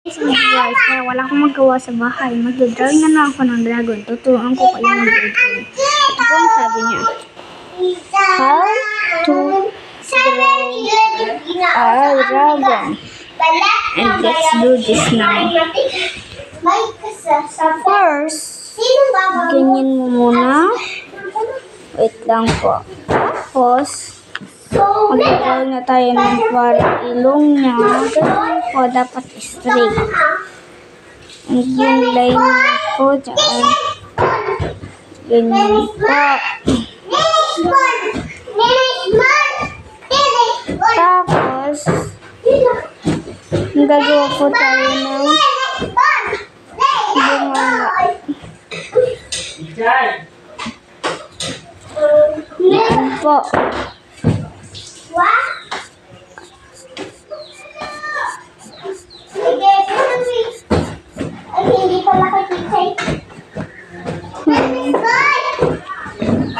Guys, kaya wala akong magawa sa bahay. Magdodrawing na lang ako ng dragon. Tuturuan ko kayo mag-drawing. Ito po ang sabi niya. How to draw a dragon. And let's do this now. First, ganyan mo muna. Wait lang po. Tapos, mag-draw na tayo ng parang ilong niya. Ganyan po, dapat straight. And yung line po dyan. Ganyan po. Tapos, gagawa po tayo ng bunganga. Yan po.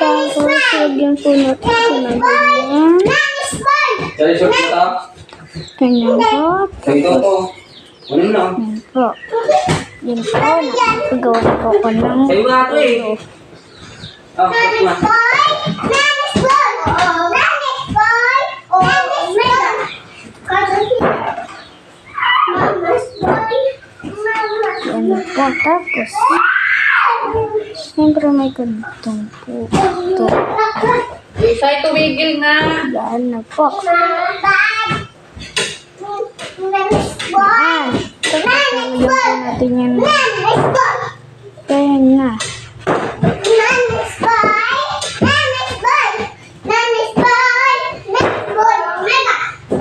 Tapos, lagyan po natin ito na ganyan. Ganyan po. Ganyan po. Yan po. Nakagawa po ko ng ulo. Yan po. Tapos, siyempre may kantong po. Ito. Isa'y tumigil nga. Yan na po. Yan. Tapos, lagyan po natin yan. Kaya na.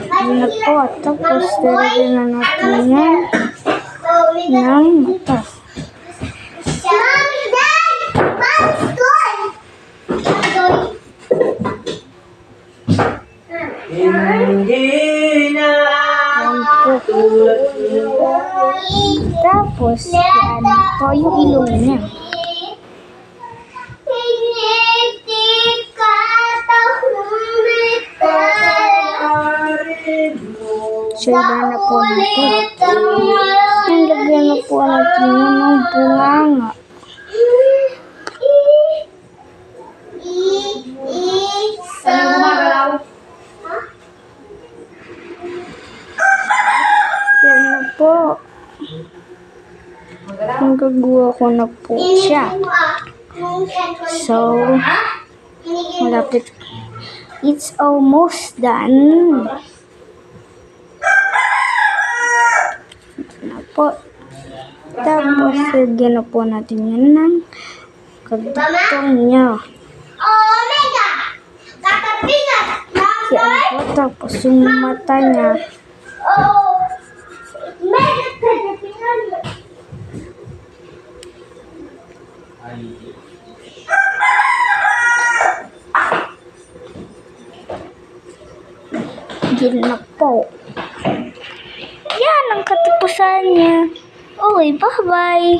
Yan na po. Tapos, lagyan na natin yan ng mata. Tapos, yan po yung ilong niya. Shoulder na po natin. Ang lagyan na po natin yun ng bunganga. Yan na po. Nagagawa ko na po siya. So, malapit. It's almost done. Na po. Tapos, lagyan na po natin yan ng kagdutong niya. Yan po. Tapos, yung mata niya. Yan na po. Yan ang katapusan niya. Okay, bye-bye.